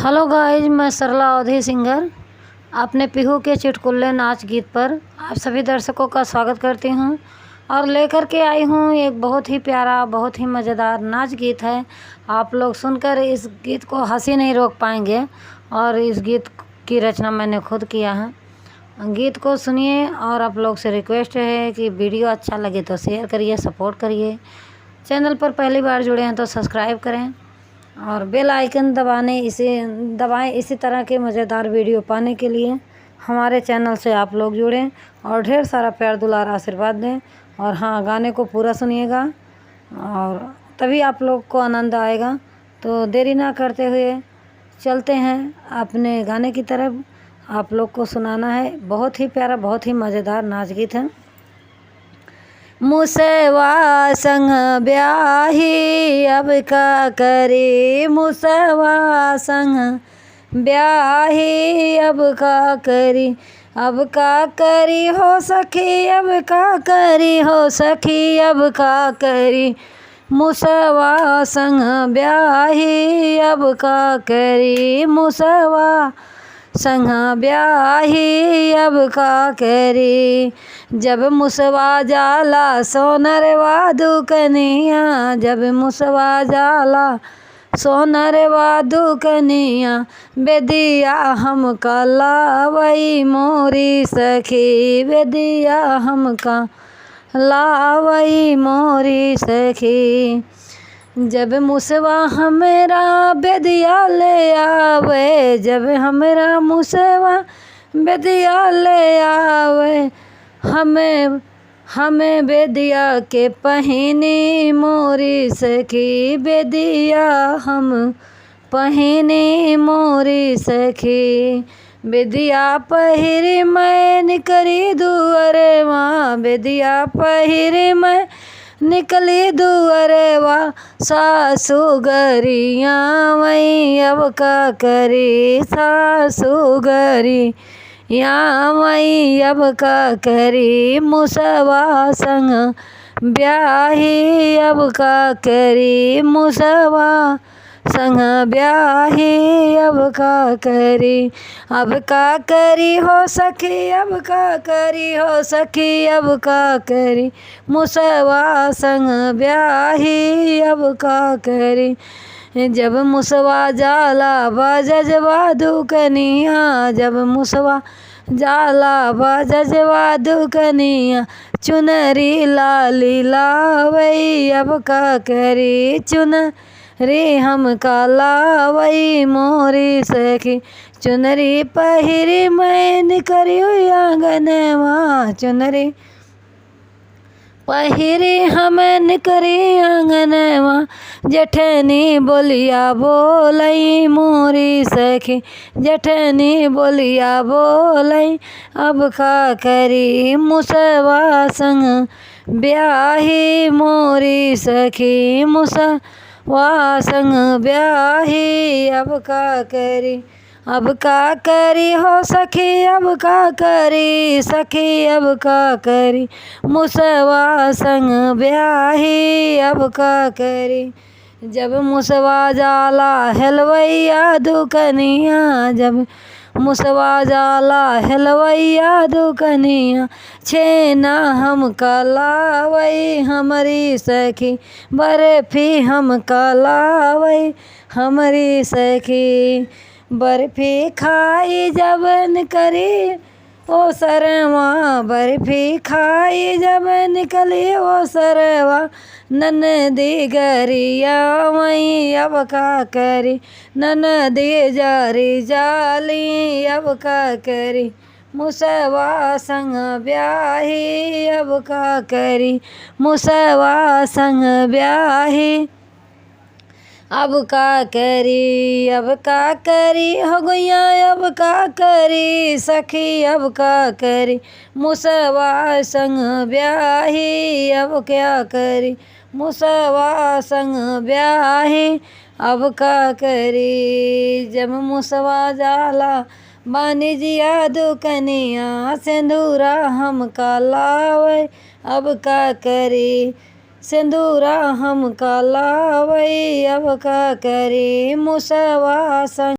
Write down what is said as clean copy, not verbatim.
Hello guys, मैं सरला अवधी singer अपने पीहू के चुटकुले नाच गीत पर आप सभी दर्शकों का स्वागत करती हूं और लेकर के आई हूं एक बहुत ही प्यारा, बहुत ही मज़ेदार नाच गीत है। आप लोग सुनकर इस गीत को हंसी नहीं रोक पाएंगे और इस गीत की रचना मैंने खुद किया है। गीत को सुनिए और आप लोग से रिक्वेस्ट है कि वीडियो अच्छा लगे तो शेयर करिए, सपोर्ट करिए। चैनल पर पहली बार जुड़े हैं तो सब्सक्राइब करें और बेल आइकन दबाएं। इसी तरह के मज़ेदार वीडियो पाने के लिए हमारे चैनल से आप लोग जुड़ें और ढेर सारा प्यार दुलार आशीर्वाद दें। और हाँ, गाने को पूरा सुनिएगा और तभी आप लोग को आनंद आएगा। तो देरी ना करते हुए चलते हैं अपने गाने की तरफ। आप लोग को सुनाना है बहुत ही प्यारा, बहुत ही मज़ेदार नाच गीत है। मुसवा संग ब्याही अब का करी, मुसवा संग ब्याही अब का करी, अब का करी हो सखी, अब का करी हो सखी, अब का करी। मुसवा संग ब्याही अब का करी, मुसवा संग ब्याही अब का करी। जब मुसवा जाला सोनरवा दुकनिया, जब मुसवा जाला सोनरवा दुकनिया, बेदिया हमका लावई मोरी सखी, बेदिया हमका लावई मोरी सखी। जब मुसवा हमेरा बेदिया ले आवे, जब हमेरा मुसवा बेदिया ले आवे, हमें बेदिया के पहिनी मोरी सखी, बेदिया हम पहिनी मोरी सखी। बेदिया पहिरी मैं निकली दुअरवा, बेदिया पहिरी मैं निकली दुअरवा, सासु गरिया वही अब का करी, सासु गरी या वही अब का करी। मुसवा संग ब्याही अब का करी, मुसवा संग ब्याही अब का करी, अब का करी हो सखी, अब का करी हो सखी, अब का करी। मुसवा संग ब्याही अब का करी। जब मुसवा जाला बजजवा दुकनिया, जब मुसवा जाला बजजवा दुकनिया, चुनरी लाली लावई अब का करी, चुनरी हमका लावई मोरी सखी। चुनरी पहिरी मैं निकरी आंगनवा, चुनरी पहिरी हमें निकरी आंगनवा, जेठनी बोलिया बोलई मोरी सखी, जेठनी बोलिया बोलई अब का करी। मुसवा संग ब्याही मोरी सखी, मुसवा संग ब्याही अब का करी, अब का करी हो सखी, अब का करी सखी, अब का करी। मुसवा संग ब्याही अब का करी। जब मुसवा जाला हेलवैया दुकनिया, जब मुसवा जाला हेलवैया दुकनिया, छेना हमका लावई हमारी सखी, बर्फी हमका लावई हमारी सखी। बर्फी खाई जब निकली ओ सरवा, बर्फी खाई जब निकली ओ सरवा, ननदी गरिया वही अब का करी, ननदी जारी जाली अब का करी। मुसवा संग ब्याही अब का करी, मुसवा संग ब्याही अब का करी, अब का करी हो गैया, अब का करी सखी, अब का करी। मुसवा संग ब्याही अब क्या करी, मुसवा संग ब्याही अब का करी। जब मुसवा जाला बानिजिया दुकनिया, सिंदूरा हमका लावे अब का करी, सिंदूरा हमका लावई अब का करी। मुसवा संग